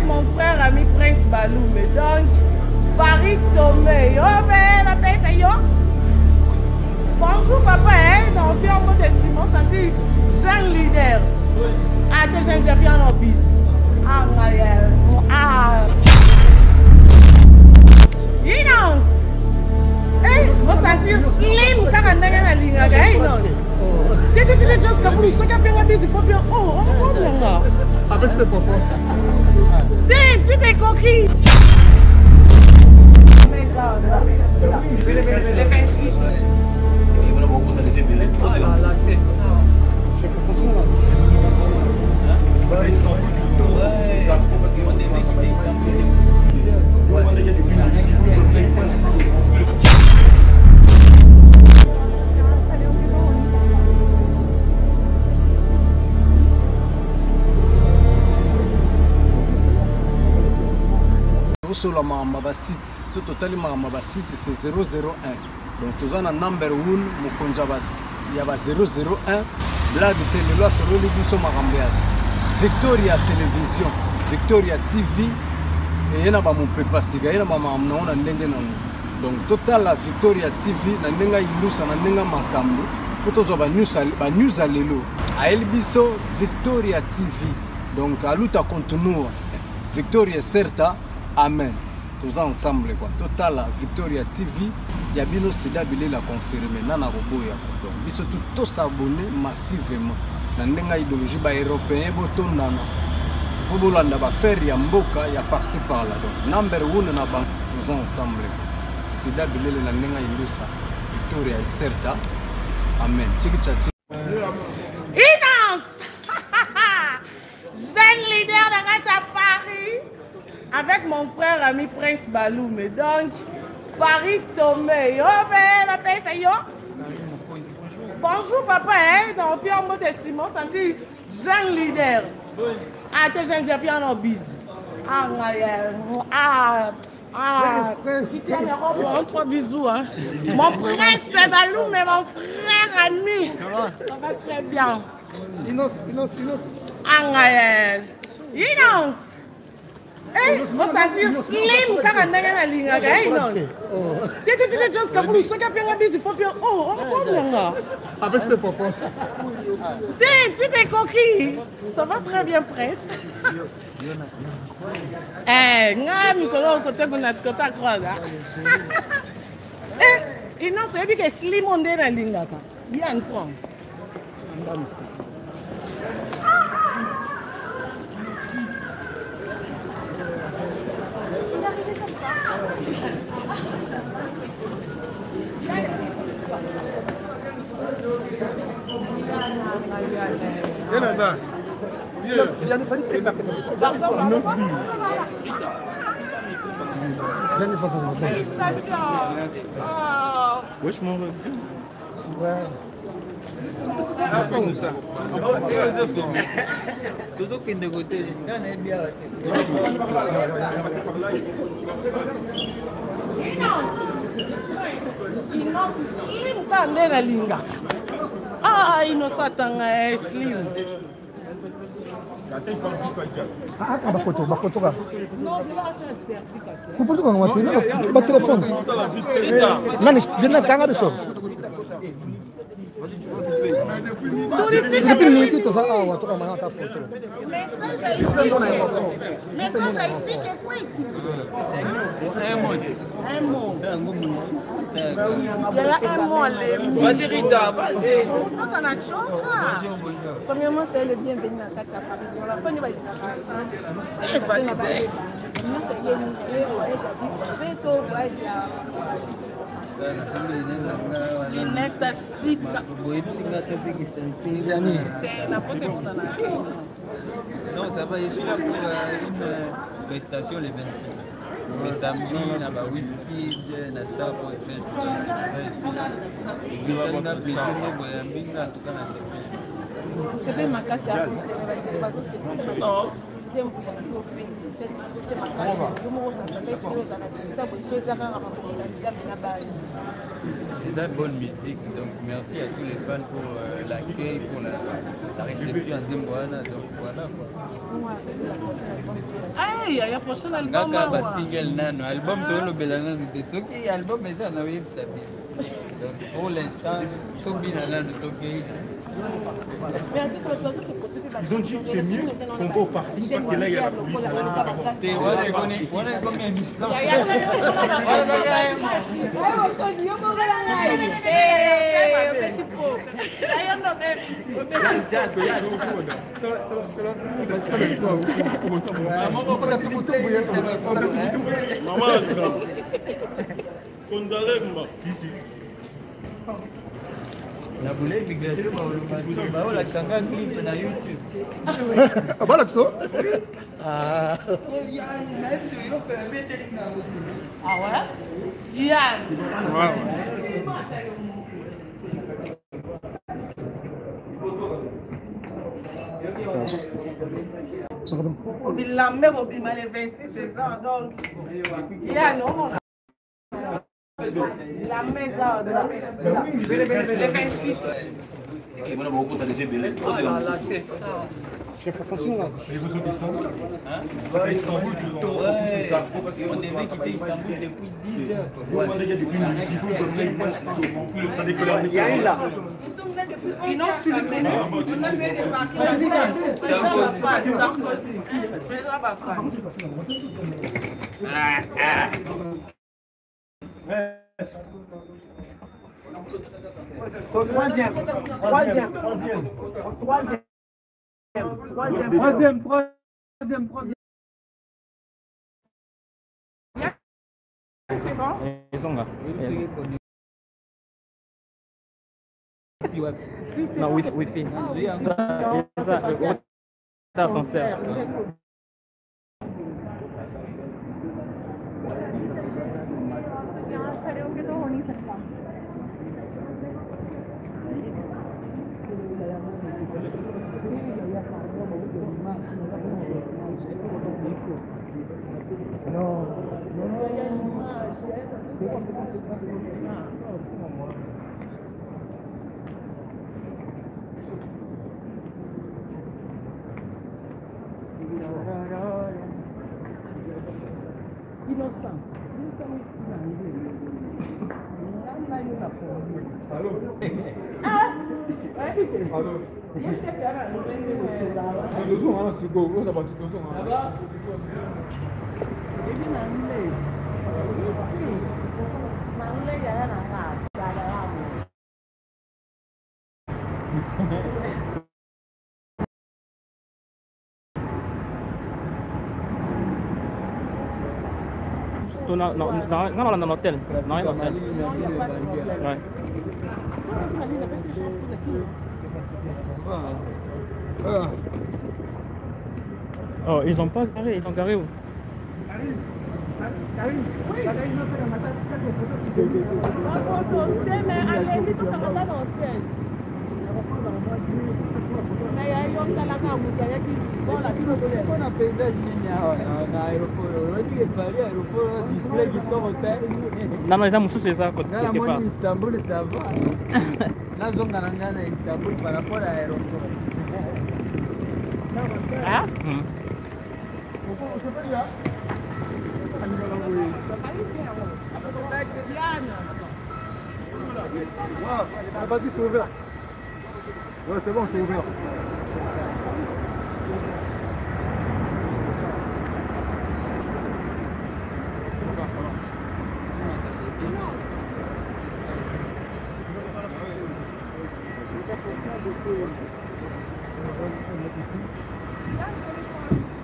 mon frère ami Prince Baloum. Donc, Paris Tomé. Yo, ben, la paix, c'est yo. Bonjour, papa. Donc, bien, on de Simon, senti jeune leader. Ah, t'es jeune, t'es bien en bis. Ah, ah. Inons. Eh, vous sentir slim quand on est dans la ligne. Inons. T'es juste comme vous, ce qui a bien la bis, il faut bien. Oh, on va bien. Ah, mais c'était papa. T'es coquille. Sur la site, ce total site c'est 001. Donc tous en number 1, il y a 001. Là de télé sur le biso marambia. Victoria Télévision, Victoria TV et il y a pas mon papa siga, il y a pas maman on a ndenge na. Donc total la Victoria TV na ndenga ilusa na ndenga makambo. Potozo ba news alelo. A el biso Victoria TV. Donc à luta continue. Victoria certa. Amen. Tous ensemble quoi. Total Victoria TV. Il y a bien aussi d'abili la confirmer. Nana Roboya. Donc biso tous s'abonner massivement. Na ndenga idéologie ba européen botondana. Bobolanda ba faire ya mboka ya par-ci par-là. Donc number 1 na bank tous ensemble. C'est d'abili la ndenga ilusa. Victoria est certa. Amen. Tchiki tchati. Inons. Jeune leader de Paris. Avec mon frère ami Prince Baloum. Donc, Paris Tomé. Yo, ben, la paix, c'est yo. Bonjour, papa. Donc, puis en mode de Simon, senti jeune leader. Ah, t'es jeune, t'es bien en bis. Ah, trois bisous, hein. Mon Prince Baloum et mon frère ami. Ça va très bien. Innos. Ah, Innos. Eh, vous sentir slim quand on est dans la ligne. T'es juste comme vous, ce qui a bien la bis, il faut bien. Oh, on va bien. Ah, mais c'était papa. T'es coquille. Ça va très bien, Prince. Eh, nga Nicolas, côté de notre côté à croix. Eh, il n'a pas dit que slim on est dans la ligne. Bien, prends. Wesh mon rêve. Ouais. Tout qui est de côté. Slim quand on est dans la ligne. Ah, innocent slim. Ah, ma photo. Vous pouvez me ma téléphone. Non, je n'ai pas de ça. Vas-y Rita, vas-y. Premièrement, c'est le bienvenu à Katia Paris. On va prendre non, ça va, je suis là pour une prestation le 26. C'est samedi, on a whisky, on a star pour le festival. On a plaisir, c'est bien ma casse à non. deuxième fois au fait c'est ma classe yo mo ça ça fait ça pour que ça va C'est une bonne musique, donc merci à tous les fans pour l'accueil, pour la réception en Zimboana, donc voilà quoi. Ah, il y a un prochain album. Ngaka single nano, album de l'Obelana de Tetsoki, album est en Awib Sabi. Donc pour l'instant, Sobina nano Toki. Ils ont dit que c'est mieux qu'on va au parti parce que là il y a la police. Na boule immigration ba la changa clip na YouTube. Ah bah l'accent. Ah. Ah ouais? Yann. Il l'a même au bima les 26 ans donc. Yann non. La maison de la les 26. Et voilà, beaucoup de laisser Bellet. Oh là là, c'est ça. Chef, attention là. Et vous êtes d'Istanbul? À Istanbul, On devait quitter Istanbul depuis 10 heures. vous demandez depuis il faut que je pas décoller en Italie là. Ils n'ont su le mener. On a fait des parties. Troisième. C'est bon? Non, Wi-Fi. Ça, son cerf. Non, dans l'hôtel. Non, il y a l'hôtel. Ouais. Oh, ils ont pas garé, ils ont garé où? Non, ils ont moussou, c'est ça, quelque part. Istanbul, ça va. Là, ils ont gagné Istanbul par rapport à l'aéroport. Ah? Ah, vas-y, c'est ouvert. Ouais, c'est bon, c'est ouvert.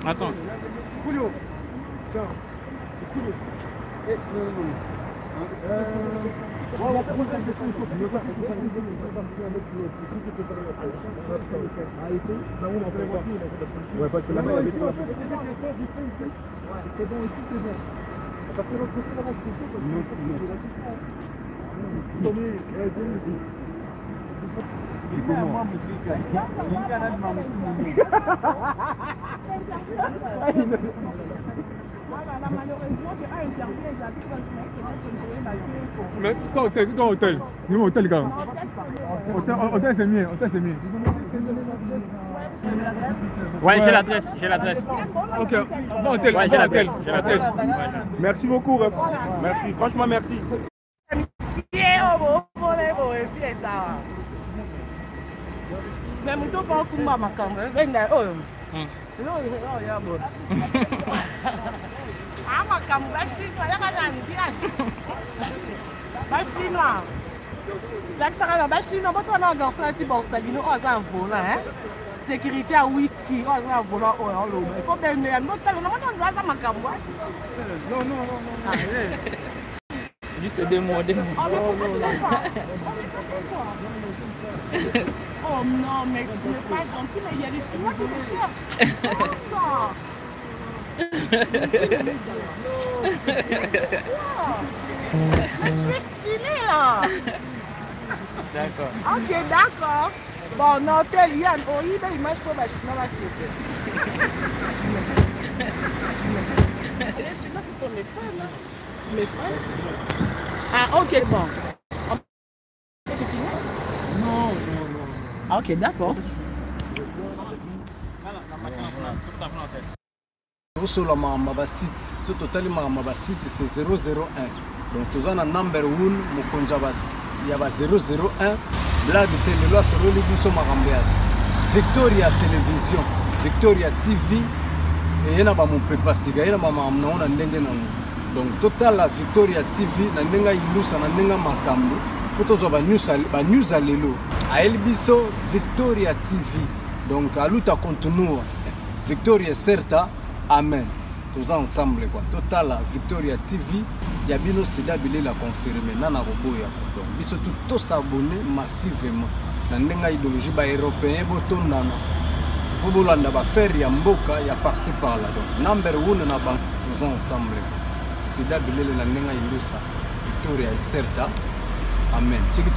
Attends. Julio. Tiens. Julio. On va poser une question. On va faire avec ouais, parce que la main est c'est bon, ici c'est bon. Parce que l'autre côté, là-bas, c'est chaud. Parce que Mais quand hôtel, nous hôtel quand hôtel c'est mieux, Ouais, j'ai l'adresse. Ok, hôtel, Ouais, j'ai l'adresse. Merci beaucoup. Merci, franchement, merci. Mais mon tour pas kumba makambo, benda oyo. Ah makambo bashino yaka nani dia. Bashino. Lakisaka bashino boto na garçon ti borsalino oza volant hein. Sécurité à whisky oza volant oyo lo. Il faut bien ne no talo na nza makambo. Non. Juste deux mots. Oh non, mais tu n'es pas gentil, mais il y a des Chinois qui me cherchent. Mais tu es stylé là. D'accord. Ok, d'accord. Bon, non, tel Yann, oh, il mange pas ma Chinois, s'il te plaît. Les Chinois, ce sont mes fans. Mes fans. Ah, ok, bon. Non. Ah, ok, d'accord. Osola ma site, ce total ma site c'est 001. Donc tous en number 1 mokonza bas il y a 001 blague télé loi sur le biso makambeat. Victoria Télévision, Victoria TV et yana ba mon pepa siga yana ba mamna ona ndenge nango. Donc total la Victoria TV na ndenga ilusa na ndenga makambo. Potozo ba news alelo. A Elbiso Victoria TV. Donc à luta continua. Victoria certa. Amen. Tous ensemble quoi. Total la Victoria TV. Yabino Sida Bilé la confirmé. Nana Roboya. Donc biso tout s'abonner massivement. Na ndenga idéologie ba européen boton nana. Bobolanda ba faire ya mboka ya par-ci par-là. Donc number 1 na bank tous ensemble. Sida Bilé la ndenga ilusa. Victoria certa. Amen. Tchiki